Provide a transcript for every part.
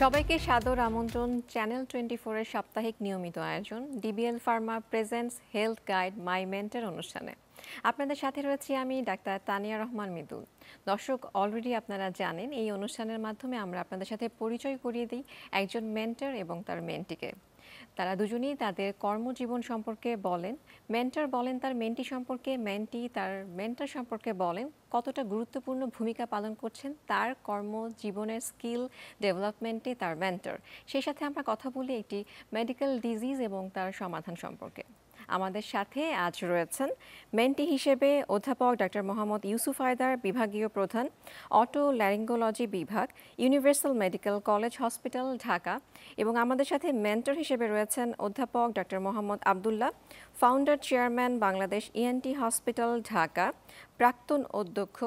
সবাইকে সাদর আমন্ত্রণ চ্যানেল 24 এর সাপ্তাহিক নিয়মিত আয়োজন DBL Pharma presents health guide my mentor অনুষ্ঠানে। আপনাদের সাথে রয়েছি আমি ডাক্তার তানিয়া রহমান মৃদুল। দর্শক, অলরেডি আপনারা জানেন এই অনুষ্ঠানের মাধ্যমে আমরা আপনাদের সাথে পরিচয় করিয়ে দিই একজন মেন্টর এবং তার মেন্টিকে। তারা দুজনেই তাদের কর্মজীবন সম্পর্কে বলেন, মেন্টর বলেন তার মেন্টি সম্পর্কে, মেন্টি তার মেন্টর সম্পর্কে বলেন কতটা গুরুত্বপূর্ণ ভূমিকা পালন করছেন তার কর্মজীবনের স্কিল ডেভেলপমেন্টে তার মেন্টর। সেই সাথে আমরা কথা বলি একটি মেডিকেল ডিজিজ এবং তার সমাধান সম্পর্কে। আমাদের সাথে আজ রয়েছেন মেন্টি হিসেবে অধ্যাপক ডক্টর মোহাম্মদ ইউসুফ হায়দার, বিভাগীয় প্রধান, অটো ল্যারিঙ্গোলজি বিভাগ, universal medical college hospital, Dhaka. এবং আমাদের সাথে মেন্টর হিসেবে রয়েছেন অধ্যাপক doctor Mohammad Abdullah, founder chairman, Bangladesh ENT hospital, Dhaka, প্রাক্তন অধ্যক্ষ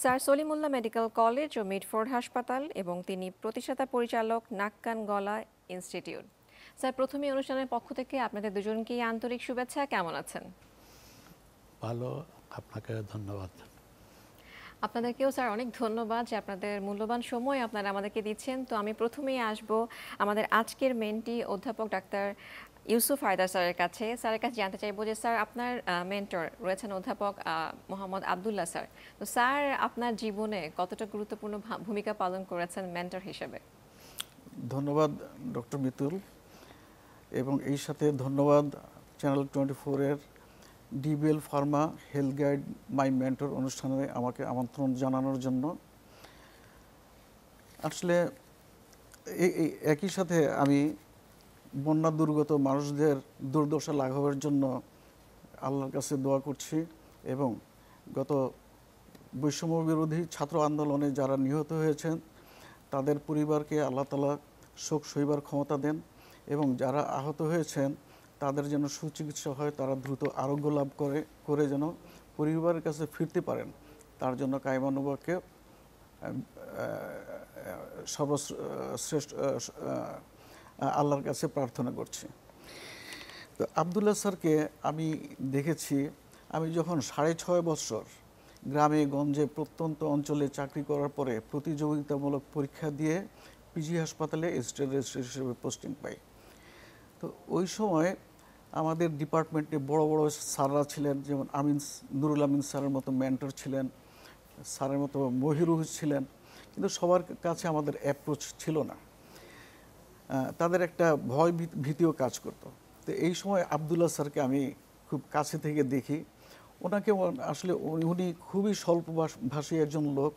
স্যার সলিমুল্লাহ মেডিকেল কলেজ ও মিডফোর্ড হাসপাতাল এবং তিনি প্রতিষ্ঠাতা পরিচালক নাক কান গলা ইনস্টিটিউট। স্যার, প্রথমে অনুষ্ঠানের পক্ষ থেকে আপনাদের দুজনকেই আন্তরিক শুভেচ্ছা। কেমন আছেন? ভালো, আপনাকে ধন্যবাদ। আপনাদেরকেও স্যার অনেক ধন্যবাদ যে আপনাদের মূল্যবান সময় আপনারা আমাদেরকে দিচ্ছেন। তো আমি প্রথমেই আসব আমাদের আজকের মেন্টি অধ্যাপক ডাক্তার ইউসুফ হায়দার স্যারের কাছে। স্যারের কাছে জানতে চাইবো যে স্যার, আপনার মেন্টর রয়েছেন অধ্যাপক মোহাম্মদ আবদুল্লাহ স্যার। তো স্যার, আপনার জীবনে কতটা গুরুত্বপূর্ণ ভূমিকা পালন করেছেন মেন্টর হিসেবে? ধন্যবাদ ডক্টর মিতুল, এবং এই সাথে ধন্যবাদ চ্যানেল 24-এর DBL pharma health guide my mentor অনুষ্ঠানে আমাকে আমন্ত্রণ জানানোর জন্য। আসলে একই সাথে আমি বন্যা দুর্গত মানুষদের দুর্দশা লাঘবের জন্য আল্লাহর কাছে দোয়া করছি, এবং গত বৈষম্য বিরোধী ছাত্র আন্দোলনে যারা নিহত হয়েছেন তাদের পরিবারকে আল্লাহ তাআলা শোক সইবার ক্ষমতা দেন, এবং যারা আহত হয়েছেন তাদের যেন সুচিকিৎসা হয়, তারা দ্রুত আরোগ্য লাভ করে যেন পরিবারের কাছে ফিরতে পারেন, তার জন্য কায়মানুবাক্যে সর্বশ্রেষ্ঠ আল্লাহর কাছে প্রার্থনা করছি। তো আবদুল্লাহ স্যারকে আমি দেখেছি, আমি যখন 6.5 বছর গ্রামে গঞ্জে প্রত্যন্ত অঞ্চলে চাকরি করার পরে প্রতিযোগিতামূলক পরীক্ষা দিয়ে পিজি হাসপাতালে অ্যাসিস্ট্যান্ট রেজিস্ট্রার হিসেবে পোস্টিং পাই। তো ওই সময় আমাদের ডিপার্টমেন্টে বড় বড় স্যাররা ছিলেন, যেমন নুরুল আমিন স্যারের মতো মেন্টর ছিলেন, স্যারের মতো মহিরুহ ছিলেন, কিন্তু সবার কাছে আমাদের অ্যাপ্রোচ ছিল না, তাদের একটা ভয় ভীতিও কাজ করতো। তো এই সময় আবদুল্লাহ স্যারকে আমি খুব কাছে থেকে দেখি। ওনাকে আসলে উনি খুবই স্বল্পভাষী একজন লোক,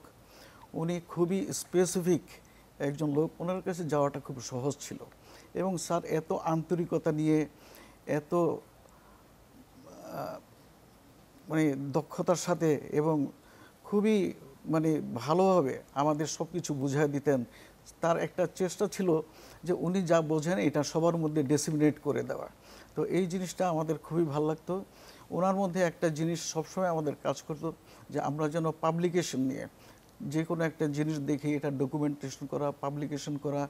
উনি খুবই স্পেসিফিক একজন লোক, ওনার কাছে যাওয়াটা খুব সহজ ছিল। এবং স্যার এত আন্তরিকতা নিয়ে, এত মানে দক্ষতার সাথে এবং খুবই মানে ভালোভাবে আমাদের সব কিছু বুঝিয়ে দিতেন। তার একটা চেষ্টা ছিল যে উনি যা বোঝেন এটা সবার মধ্যে ডিসেমিনেট করে দেওয়া। তো এই জিনিসটা আমাদের খুবই ভালো লাগতো। ওনার মধ্যে একটা জিনিস সবসময় আমাদের কাজ করতো, যে আমরা যেন পাবলিকেশন নিয়ে যে কোনো একটা জিনিস দেখি এটা ডকুমেন্টেশন করা, পাবলিকেশন করা,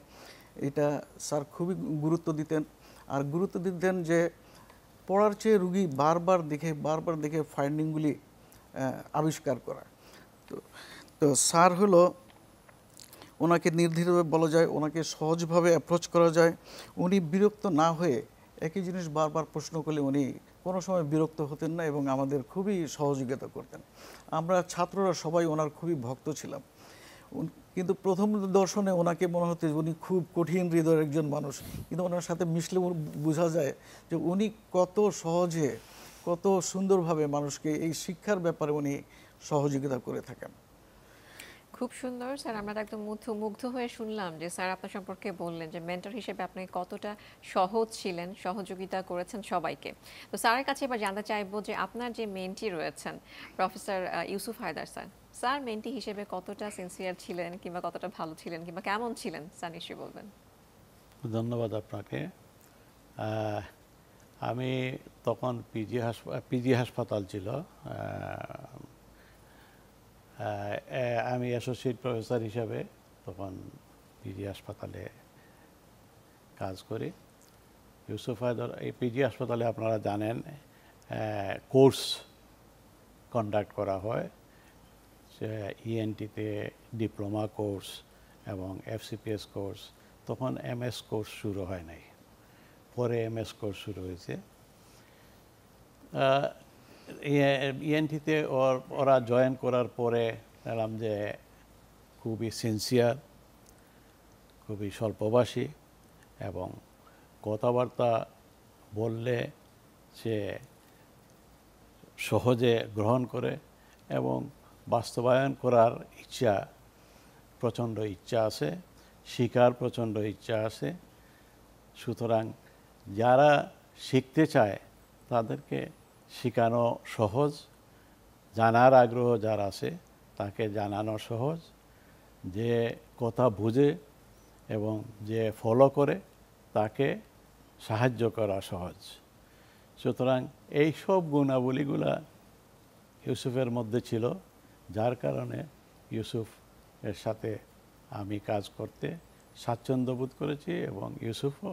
এটা স্যার খুবই গুরুত্ব দিতেন। আর গুরুত্ব দিতেন যে পড়ার চেয়ে রুগী বারবার দেখে ফাইন্ডিংগুলি আবিষ্কার করা। তো স্যার হলো, ওনাকে নির্দ্বিধাভাবে বলা যায়, ওনাকে সহজভাবে অ্যাপ্রোচ করা যায়। উনি বিরক্ত না হয়ে একই জিনিস বারবার প্রশ্ন করলে উনি কোনো সময় বিরক্ত হতেন না, এবং আমাদের খুবই সহযোগিতা করতেন। আমরা ছাত্ররা সবাই ওনার খুবই ভক্ত ছিলাম। কিন্তু প্রথম দর্শনে ওনাকে মনে হতো উনি খুব কঠিন হৃদয়ের একজন মানুষ, কিন্তু ওনার সাথে মিশলে বোঝা যায় যে উনি কত সহজে, কত সুন্দরভাবে মানুষকে এই শিক্ষার ব্যাপারে উনি সহযোগিতা করে থাকেন। খুব সুন্দর স্যার, আমরা একদম মুগ্ধ হয়ে শুনলাম যে স্যার আপনার সম্পর্কে বললেন যে মেন্টর হিসেবে আপনি কতটা সহজ ছিলেন, সহযোগিতা করেছেন সবাইকে। তো স্যারের কাছে এবার জানতে চাইবো যে আপনার যে মেন্টি রয়েছেন professor Yusuf Haider sir, sir mentee হিসেবে কতটা সিনসিয়ার ছিলেন, কিংবা কতটা ভালো ছিলেন, কিংবা কেমন ছিলেন স্যার, নিশ্চয়ই বলবেন। ধন্যবাদ আপনাকে। আমি তখন পিজি হাসপাতাল ছিল, আমি অ্যাসোসিয়েট প্রফেসর হিসাবে তখন পিজি হাসপাতালে কাজ করি। ইউসুফ হায়দার, এই পিজি হাসপাতালে আপনারা জানেন কোর্স কন্ডাক্ট করা হয়, ইএনটিতে ডিপ্লোমা কোর্স এবং এফসিপিএস কোর্স। তো তখন MS কোর্স শুরু হয় নাই, পরে MS কোর্স শুরু হয়েছে। ENT-তে ওরা জয়েন করার পরে দেখলাম যে খুবই সিনসিয়ার, খুবই স্বল্পভাষী এবং কথাবার্তা বললে সে সহজে গ্রহণ করে এবং বাস্তবায়ন করার প্রচণ্ড ইচ্ছা আছে, শিকার প্রচণ্ড ইচ্ছা আছে। সুতরাং যারা শিখতে চায় তাদেরকে শেখানো সহজ, জানার আগ্রহ যার আছে তাকে জানানো সহজ, যে কথা বুঝে এবং যে ফলো করে তাকে সাহায্য করা সহজ। সুতরাং এই সব গুণাবলীগুলা ইউসুফের মধ্যে ছিল, যার কারণে ইউসুফ এর সাথে আমি কাজ করতে স্বাচ্ছন্দ্য বোধ করেছি এবং ইউসুফও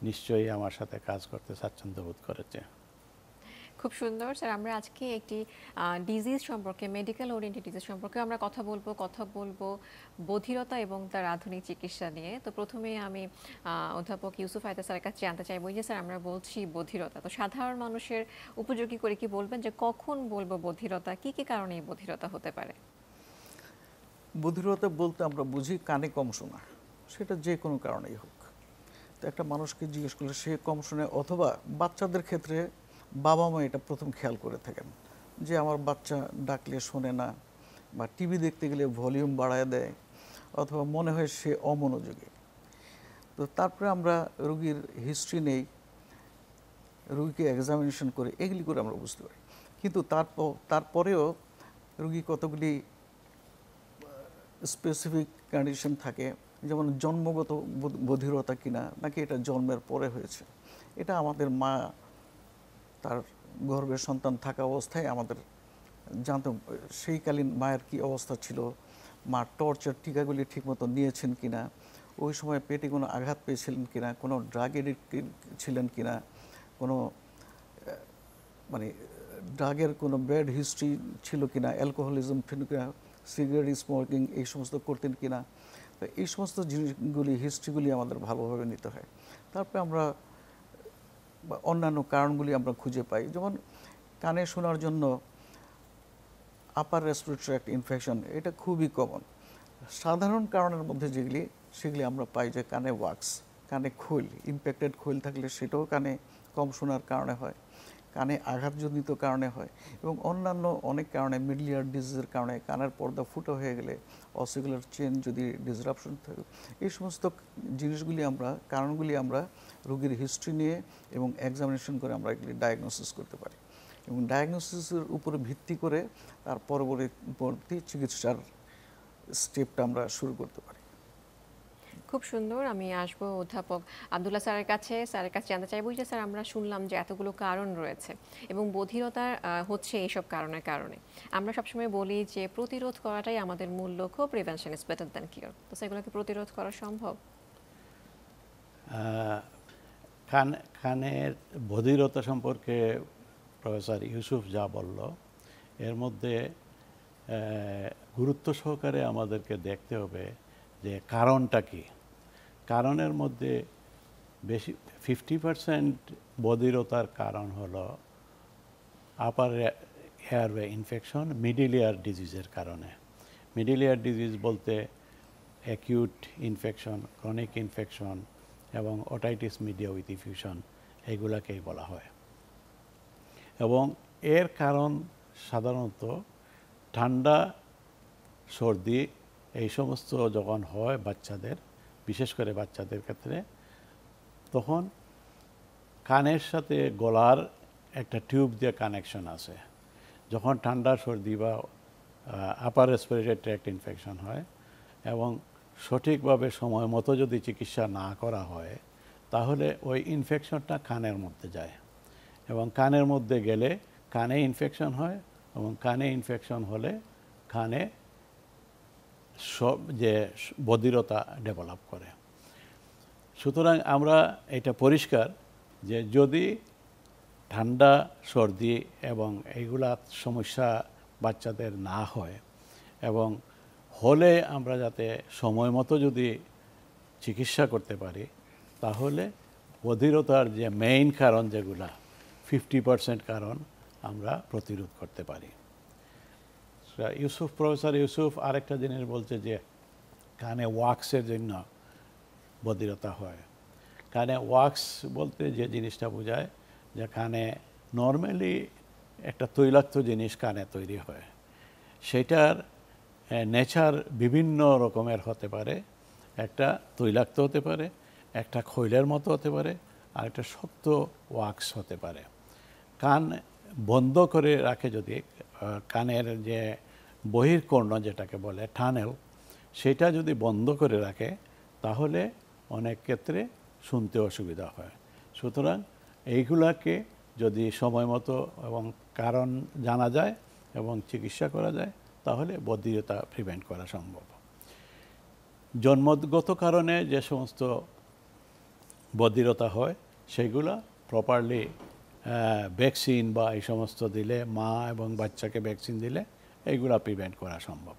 নিশ্চয়ই আমার সাথে কাজ করতে স্বাচ্ছন্দ্য বোধ করেছে। খুব সুন্দর স্যার। আমরা আজকে একটি ডিজিজ সম্পর্কে, মেডিকেল ওরিয়েন্টেড ডিজিজ সম্পর্কে আমরা কথা বলবো বধিরতা এবং তার আধুনিক চিকিৎসা নিয়ে। তো প্রথমে আমি অধ্যাপক ইউসুফ হায়দার স্যারের কাছে জানতে চাইবো, যে স্যার আমরা বলছি বধিরতা, তো সাধারণ মানুষের উপযোগী করে কি বলবেন যে কখন বলবো বধিরতা, কি কি কারণে এই বধিরতা হতে পারে? বধিরতা বলতে আমরা বুঝি কানে কম শোনা, সেটা যে কোনো কারণেই হোক। তো একটা মানুষকে জিজ্ঞেস করলে সে কম শোনে, অথবা বাচ্চাদের ক্ষেত্রে বাবা মা এটা প্রথম খেয়াল করে থাকেন যে আমার বাচ্চা ডাকলে শোনে না, বা টিভি দেখতে গেলে ভলিউম বাড়ায় দেয়, অথবা মনে হয় সে অমনোযোগী। তো তারপরে আমরা রোগীর হিস্ট্রি নেই, রোগীকে এক্সামিনেশন করে এগুলি করে আমরা বুঝতে পারি। কিন্তু তারপরেও রোগী কতগুলি স্পেসিফিক কন্ডিশন থাকে, যেমন জন্মগত বধিরতা কিনা, নাকি এটা জন্মের পরে হয়েছে। এটা আমাদের মা তার গর্ভে সন্তান থাকা অবস্থায় আমাদের জানতে, সেইকালীন মায়ের কি অবস্থা ছিল, মা টর্চার টিকাগুলি ঠিকমতো নিয়েছেন কিনা, ওই সময় পেটে কোনো আঘাত পেয়েছিলেন কিনা, কোনো ড্রাগ এডিক্ট ছিলেন কিনা, কোনো মানে ড্রাগের কোনো ব্যাড হিস্ট্রি ছিল কিনা, অ্যালকোহলিজম ছিল কিনা, সিগারেট স্মোকিং এই সমস্ত করতেন কিনা। তো এই সমস্ত জিনিসগুলি, হিস্ট্রিগুলি আমাদের ভালোভাবে নিতে হয়। তারপরে আমরা অন্যান্য কারণগুলি আমরা খুঁজে পাই, যেমন কানে শোনার জন্য আপার রেসপিরেটরি ট্র্যাক্ট ইনফেকশন, এটা খুবই কমন। সাধারণ কারণের মধ্যে যেগুলি, সেগুলি আমরা পাই যে কানে ওয়াক্স, কানে খোল, ইমপ্যাক্টেড খোল থাকলে সেটাও কানে কম শোনার কারণে হয়, কানে আঘাতজনিত কারণে হয়, এবং অন্যান্য অনেক কারণে, মিডল ইয়ার ডিজিজের কারণে, কানের পর্দা ফুটো হয়ে গেলে, অসিকুলার চেন যদি ডিসরাপশন থাকে, এই সমস্ত জিনিসগুলি আমরা, কারণগুলি আমরা রোগীর হিস্ট্রি নিয়ে এবং এক্সামিনেশন করে আমরা এগুলি ডায়াগনোসিস করতে পারি, এবং ডায়াগনোসিসের উপরে ভিত্তি করে তার পরবর্তী চিকিৎসার স্টেপটা আমরা শুরু করতে পারি। খুব সুন্দর। আমি আসবো অধ্যাপক আব্দুল্লাহ স্যারের কাছে। স্যারের কাছে জানতে চাইবো যে স্যার আমরা শুনলাম যে এতগুলো কারণ রয়েছে এবং বধিরতা হচ্ছে এইসব কারণে। আমরা সবসময় বলি যে প্রতিরোধ করাটাই আমাদের মূল লক্ষ্য, prevention is better than cure. তো সেগুলোকে প্রতিরোধ করা সম্ভব? কানের বধিরতা সম্পর্কে প্রফেসর ইউসুফ যা বলল, এর মধ্যে গুরুত্ব সহকারে আমাদেরকে দেখতে হবে যে কারণটা কি। কারণের মধ্যে বেশি 50% বধিরতার কারণ হলো আপার এয়ারওয়ে ইনফেকশন, মিডল ইয়ার ডিজিজের কারণে। মিডল ইয়ার ডিজিজ বলতে অ্যাকিউট ইনফেকশন, ক্রনিক ইনফেকশন এবং ওটাইটিস মিডিয়া উইথ ইফিউশন, এগুলাকেই বলা হয়। এবং এর কারণ সাধারণত ঠান্ডা, সর্দি এই সমস্ত যখন হয় বাচ্চাদের, বিশেষ করে বাচ্চাদের ক্ষেত্রে, তখন কানের সাথে গলার একটা টিউব দিয়ে কানেকশন আছে। যখন ঠান্ডা, সর্দি বা আপার রেসপিরেটরি ট্র্যাক্ট ইনফেকশন হয় এবং সঠিকভাবে সময় মতো যদি চিকিৎসা না করা হয়, তাহলে ওই ইনফেকশনটা কানের মধ্যে যায়, এবং কানের মধ্যে গেলে কানে ইনফেকশন হয়, এবং কানে ইনফেকশন হলে কানে যে বধিরতা ডেভেলপ করে। সুতরাং আমরা এটা পরিষ্কার যে যদি ঠান্ডা, সর্দি এবং এইগুলা সমস্যা বাচ্চাদের না হয়, এবং হলে আমরা যাতে সময় মতো যদি চিকিৎসা করতে পারি, তাহলে বধিরতার যে মেইন কারণ যেগুলা 50% কারণ আমরা প্রতিরোধ করতে পারি। প্রফেসর ইউসুফ আরেকটা জিনিস বলছে যে কানে ওয়াক্সের জন্য বধিরতা হয়। কানে ওয়াক্স বলতে যে জিনিসটা বোঝায় যে কানে নর্মালি একটা তৈলাক্ত জিনিস কানে তৈরি হয়, সেটার নেচার বিভিন্ন রকমের হতে পারে। একটা তৈলাক্ত হতে পারে, একটা খৈলের মতো হতে পারে, আর একটা শক্ত ওয়াক্স হতে পারে। কান বন্ধ করে রাখে যদি, কানের যে বহির্কর্ণ যেটাকে বলে টানেল, সেটা যদি বন্ধ করে রাখে তাহলে অনেক ক্ষেত্রে শুনতে অসুবিধা হয়। সুতরাং এইগুলাকে যদি সময় মতো এবং কারণ জানা যায় এবং চিকিৎসা করা যায় তাহলে বধিরতা প্রিভেন্ট করা সম্ভব। জন্মগত কারণে যে সমস্ত বধিরতা হয় সেগুলা প্রপারলি ভ্যাকসিন বা এই সমস্ত দিলে, মা এবং বাচ্চাকে ভ্যাকসিন দিলে এইগুলা প্রিভেন্ট করা সম্ভব।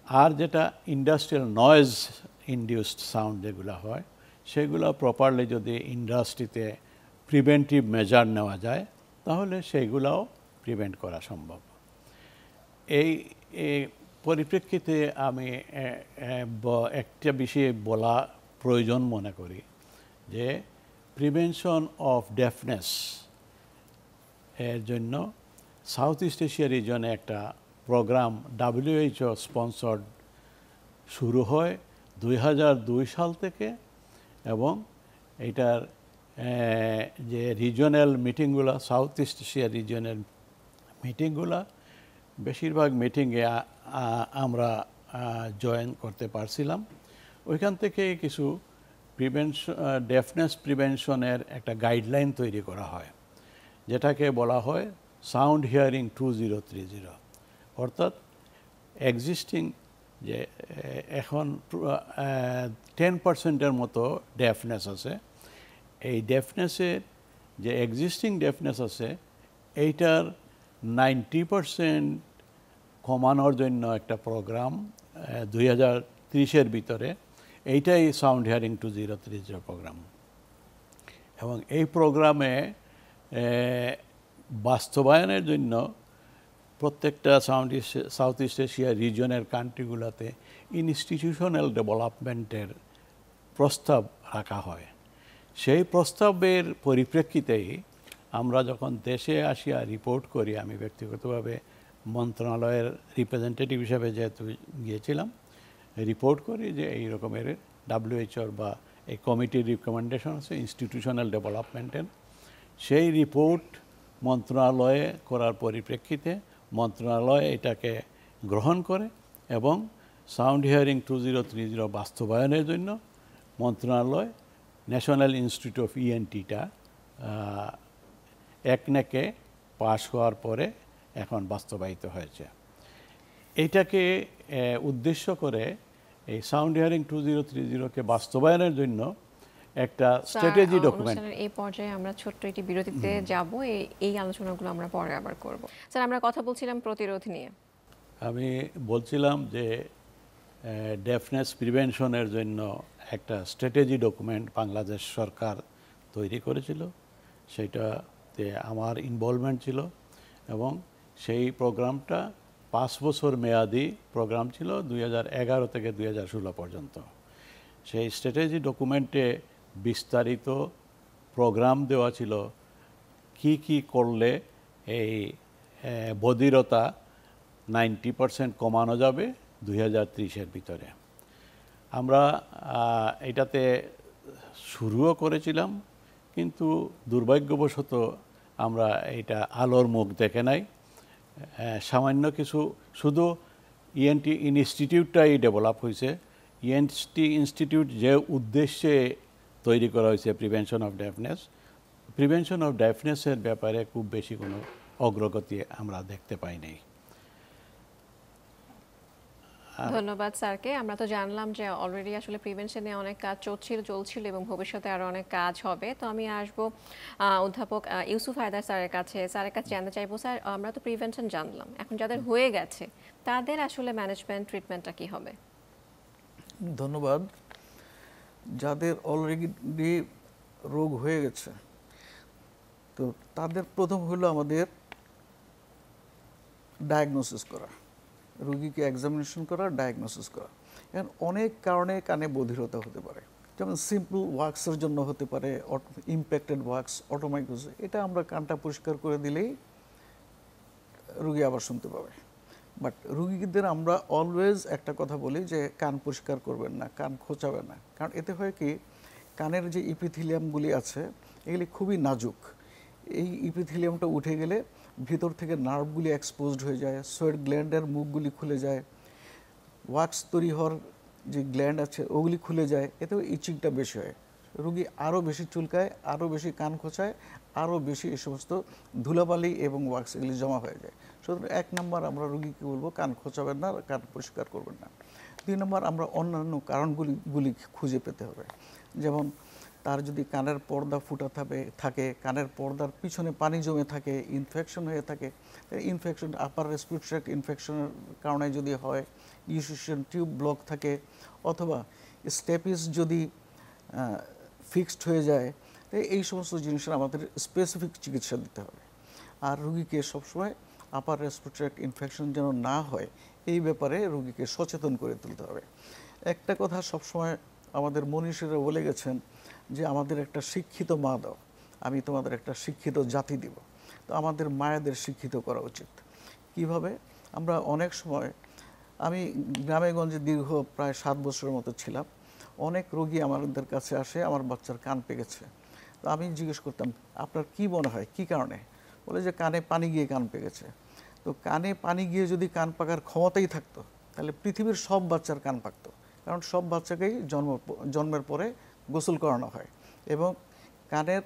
আর যেটা ইন্ডাস্ট্রিয়াল নয়েজ ইনডিউসড সাউন্ড যেগুলো হয়, সেগুলো প্রপারলি যদি ইন্ডাস্ট্রিতে প্রিভেন্টিভ মেজার নেওয়া যায় তাহলে সেইগুলাও প্রিভেন্ট করা সম্ভব। এই পরিপ্রেক্ষিতে আমি একটা বিষয়ে বলা প্রয়োজন মনে করি যে প্রিভেনশন অফ ডেফনেস এর জন্য সাউথ ইস্ট এশিয়া রিজনে একটা প্রোগ্রাম WHO স্পন্সর্ড শুরু হয় 2002 সাল থেকে, এবং এটার যে রিজনাল মিটিংগুলো, সাউথ ইস্ট এশিয়া রিজনের মিটিংগুলো, বেশিরভাগ মিটিংয়ে আমরা জয়েন করতে পারছিলাম। ওইখান থেকে কিছু ডেফনেস প্রিভেনশনের একটা গাইডলাইন তৈরি করা হয়, যেটাকে বলা হয় সাউন্ড হিয়ারিং 2030। অর্থাৎ এক্সিস্টিং যে এখন 10%-এর মতো ডেফনেস আছে, এই ডেফনেসের যে এক্সিস্টিং ডেফনেস আছে এইটার 90% কমানোর জন্য একটা প্রোগ্রাম 2030-এর ভিতরে, এইটাই সাউন্ড হিয়ারিং 2030 প্রোগ্রাম। এবং এই প্রোগ্রামে বাস্তবায়নের জন্য প্রত্যেকটা সাউথ ইস্ট এশিয়া রিজনের কান্ট্রিগুলোতে ইনস্টিটিউশনাল ডেভেলপমেন্টের প্রস্তাব রাখা হয়। সেই প্রস্তাবের পরিপ্রেক্ষিতেই আমরা যখন দেশে আসিয়া রিপোর্ট করি, আমি ব্যক্তিগতভাবে মন্ত্রণালয়ের রিপ্রেজেন্টেটিভ হিসেবে যেহেতু গিয়েছিলাম, রিপোর্ট করি যে এই রকমের WHO বা এই কমিটির রিকমেন্ডেশন আছে ইনস্টিটিউশনাল ডেভেলপমেন্টের। সেই রিপোর্ট মন্ত্রণালয়ে করার পরিপ্রেক্ষিতে মন্ত্রণালয় এটাকে গ্রহণ করে এবং সাউন্ড হিয়ারিং 2030 বাস্তবায়নের জন্য মন্ত্রণালয় ন্যাশনাল ইনস্টিটিউট অফ ENT-টা একনেকে পাশ হওয়ার পরে এখন বাস্তবায়িত হয়েছে। এইটাকে উদ্দেশ্য করে এই সাউন্ড হিয়ারিং 2030-কে বাস্তবায়নের জন্য একটা স্ট্র্যাটেজি ডকুমেন্ট। এই পর্যায়ে আমরা ছোট্ট একটি বিরতিতে যাব, এই আলোচনাগুলো আমরা পরে আবার করব। স্যার, আমরা কথা বলছিলাম প্রতিরোধ নিয়ে। আমি বলছিলাম যে ডেফনেস প্রিভেনশনের জন্য একটা স্ট্র্যাটেজি ডকুমেন্ট বাংলাদেশ সরকার তৈরি করেছিল, সেটাতে আমার ইনভলভমেন্ট ছিল এবং সেই প্রোগ্রামটা 5 বছর মেয়াদি প্রোগ্রাম ছিল 2011 থেকে 2016 পর্যন্ত। সেই স্ট্র্যাটেজি ডকুমেন্টে বিস্তারিত প্রোগ্রাম দেওয়া ছিল কি কি করলে এই বধিরতা 90% কমানো যাবে 2030-এর ভিতরে। আমরা এটাতে শুরুও করেছিলাম, কিন্তু দুর্ভাগ্যবশত আমরা এটা আলোর মুখ দেখে নাই। সামান্য কিছু শুধু ENT ইনস্টিটিউটটাই ডেভেলপ হয়েছে। ENT ইনস্টিটিউট যে উদ্দেশ্যে তৈরি করা হয়েছে প্রিভেনশন অফ ডেফনেসের ব্যাপারে খুব বেশি কোনো অগ্রগতি আমরা দেখতে পাই নাই। ধন্যবাদ স্যারকে। আমরা তো জানলাম যে অলরেডি আসলে প্রিভেনশনে অনেক কাজ চলছিল এবং ভবিষ্যতে আরও অনেক কাজ হবে। তো আমি আসবো অধ্যাপক ইউসুফ হায়দার স্যারের কাছে জানতে চাইবো, স্যার আমরা তো প্রিভেনশন জানলাম, এখন যাদের হয়ে গেছে তাদের আসলে ম্যানেজমেন্ট ট্রিটমেন্টটা কি হবে? ধন্যবাদ। যাদের অলরেডি রোগ হয়ে গেছে, তো তাদের প্রথম হলো আমাদের ডায়াগনোসিস করা, রোগীকে এক্সামিনেশন করা, ডায়াগনোসিস করা। এখন অনেক কারণে কানে বধিরতা হতে পারে, যেমন সিম্পল ওয়াক্সের জন্য হতে পারে, ইমপ্যাক্টেড ওয়াক্স, অটোমাইকোসিস। এটা আমরা কানটা পরিষ্কার করে দিলেই রোগী আবার শুনতে পাবে। বাট রোগীদের আমরা অলওয়েজ একটা কথা বলি যে কান পরিষ্কার করবেন না, কান খোঁচাবেন না, কারণ এতে হয় কি কানের যে ইপিথিলিয়ামগুলি আছে এগুলি খুবই নাজুক। এই ইপিথিলিয়ামটা উঠে গেলে ভিতর থেকে নার্ভগুলি এক্সপোজড হয়ে যায়, সোয়েট গ্ল্যান্ডের মুখগুলি খুলে যায়, ওয়াক্স তৈরি হওয়ার যে গ্ল্যান্ড আছে ওগুলি খুলে যায়, এতেও ইচিংটা বেশি হয়, রোগী আরও বেশি চুলকায়, আরও বেশি কান খোঁচায়, আরও বেশি এই সমস্ত ধুলাবালি এবং ওয়াক্স এগুলি জমা হয়ে যায়। সুতরাং 1 নম্বর আমরা রোগীকে বলবো কান খোঁচাবেন না, কান পরিষ্কার করবেন না। 2 নম্বর আমরা অন্যান্য কারণগুলি খুঁজে পেতে হবে, যেমন তার যদি কানের পর্দা ফুটা থাকে, কানের পর্দার পিছনে পানি জমে থাকে, ইনফেকশন হয়ে থাকে, ইনফেকশন আপার রেসপিরেটরি ট্র্যাক্ট ইনফেকশনের কারণে যদি হয়, ইউসিশন টিউব ব্লক থাকে, অথবা স্টেপিস যদি ফিক্সড হয়ে যায়, এই সমস্ত জিনিসের আমাদের স্পেসিফিক চিকিৎসা দিতে হবে। আর রোগীকে সবসময় আপার রেসপিরেটরি ট্র্যাক্ট ইনফেকশন যেন না হয় এই ব্যাপারে রোগীকে সচেতন করে তুলতে হবে। একটা কথা সবসময় আমাদের মনীষীরা বলে গেছেন যে আমাদের একটা শিক্ষিত মা দাও, আমি তোমাদের একটা শিক্ষিত জাতি দিব। তো আমাদের মায়েদের শিক্ষিত করা উচিত। কিভাবে? আমরা অনেক সময়, আমি গ্রামে গঞ্জে দীর্ঘ প্রায় 7 বছরের মতো ছিলাম, অনেক রোগী আমাদের কাছে আসে আমার বাচ্চার কান পেকেছে। তো আমি জিজ্ঞেস করতাম আপনার কি মনে হয় কী কারণে? বলে যে কানে পানি গিয়ে কান পেকেছে। তো কানে পানি গিয়ে যদি কান পাকার ক্ষমতাই থাকতো তাহলে পৃথিবীর সব বাচ্চার কান পাকতো, কারণ সব বাচ্চাকেই জন্মের পরে গোসল করানো হয় এবং কানের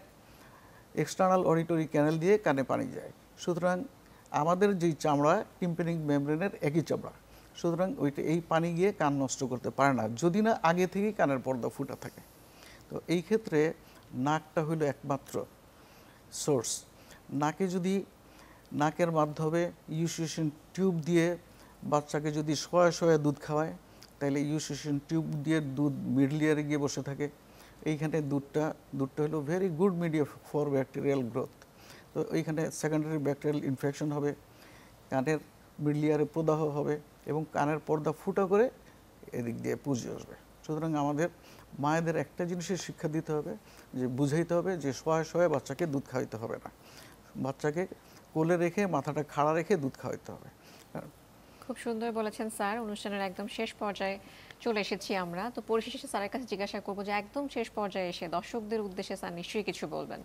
এক্সটার্নাল অডিটরি ক্যানেল দিয়ে কানে পানি যায়। সুতরাং আমাদের যেই চামড়া টিম্প্যানিক মেমব্রেনের একই চামড়া, সুতরাং ওইটা এই পানি গিয়ে কান নষ্ট করতে পারে না যদি না আগে থেকেই কানের পর্দা ফুটা থাকে। তো এই ক্ষেত্রে নাকটা হইল একমাত্র সোর্স। নাকে যদি নাকের মাধ্যমে ইউসিশন টিউব দিয়ে বাচ্চাকে যদি শোয়া দুধ খাওয়ায়, তাহলে ইউসিশন টিউব দিয়ে দুধ মিডল ইয়ারে গিয়ে বসে থাকে। এইখানে দুধটা হলো very good media for bacterial growth. তো এইখানে সেকেন্ডারি ব্যাকটেরিয়াল ইনফেকশন হবে, কানের মিডল ইয়ারে প্রদাহ হবে এবং কানের পর্দা ফুটা করে এদিক দিয়ে পুঁজে আসবে। সুতরাং আমাদের মায়েদের একটা জিনিসের শিক্ষা দিতে হবে, যে বুঝাইতে হবে যে শোয়া বাচ্চাকে দুধ খাওয়াইতে হবে না, বাচ্চাকে কোলে রেখে মাথাটা খাড়া রেখে দুধ খাওয়াইতে হবে। খুব সুন্দর বলেছেন স্যার। অনুষ্ঠানের একদম শেষ পর্যায়ে চলে এসেছি আমরা, তো পরিশেষে স্যারের কাছে জিজ্ঞাসা করবো যে একদম শেষ পর্যায়ে এসে দর্শকদের উদ্দেশ্যে স্যার নিশ্চয়ই কিছু বলবেন।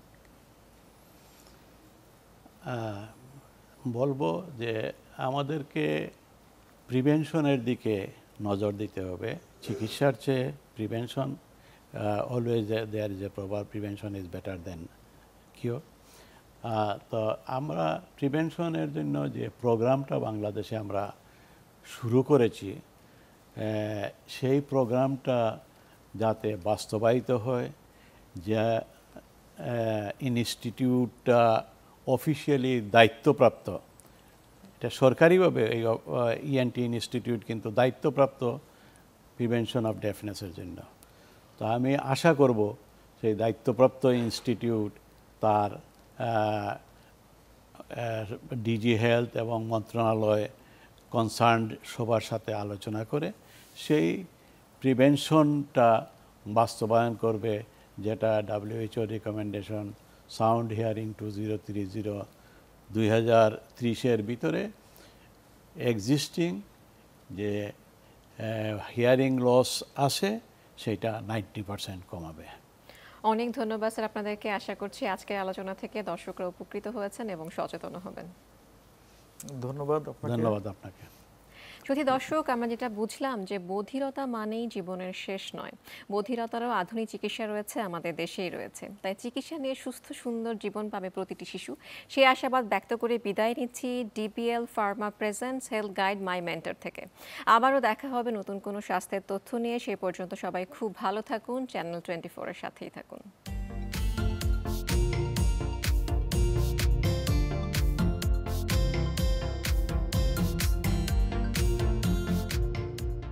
বলবো যে আমাদেরকে প্রিভেনশনের দিকে নজর দিতে হবে, চিকিৎসার চেয়ে prevention, always there is a proper prevention is better than cure. তো আমরা প্রিভেনশনের জন্য যে প্রোগ্রামটা বাংলাদেশে আমরা শুরু করেছি, সেই প্রোগ্রামটা যাতে বাস্তবায়িত হয়, যে ইনস্টিটিউটটা অফিসিয়ালি দায়িত্বপ্রাপ্ত, এটা সরকারিভাবে এই ইএনটি ইনস্টিটিউট কিন্তু দায়িত্বপ্রাপ্ত প্রিভেনশন অফ ডেফনেসের জন্য। তো আমি আশা করব সেই দায়িত্বপ্রাপ্ত ইনস্টিটিউট তার ডিজি হেলথ এবং মন্ত্রণালয় কনসার্নড সবার সাথে আলোচনা করে সেই প্রিভেনশনটা বাস্তবায়ন করবে, যেটা WHO রিকমেন্ডেশন সাউন্ড হিয়ারিং 2030 2030-এর ভিতরে এক্সিস্টিং যে হিয়ারিং লস আছে সেটা 90% কমাবে। অনেক ধন্যবাদ স্যার আপনাদেরকে। আশা করছি আজকের আলোচনা থেকে দর্শকরা উপকৃত হয়েছেন এবং সচেতন হবেন। ধন্যবাদ আপনাকে। শুধু দর্শক, আমরা যেটা বুঝলাম যে বধিরতা মানেই জীবনের শেষ নয়, বধিরতারও আধুনিক চিকিৎসা রয়েছে, আমাদের দেশেই রয়েছে। তাই চিকিৎসা নিয়ে সুস্থ সুন্দর জীবন পাবে প্রতিটি শিশু, সেই আশাবাদ ব্যক্ত করে বিদায় নিচ্ছি DBL Pharma presents health guide my mentor থেকে। আবারও দেখা হবে নতুন কোনো স্বাস্থ্যের তথ্য নিয়ে। সেই পর্যন্ত সবাই খুব ভালো থাকুন, চ্যানেল 24 এর সাথেই থাকুন।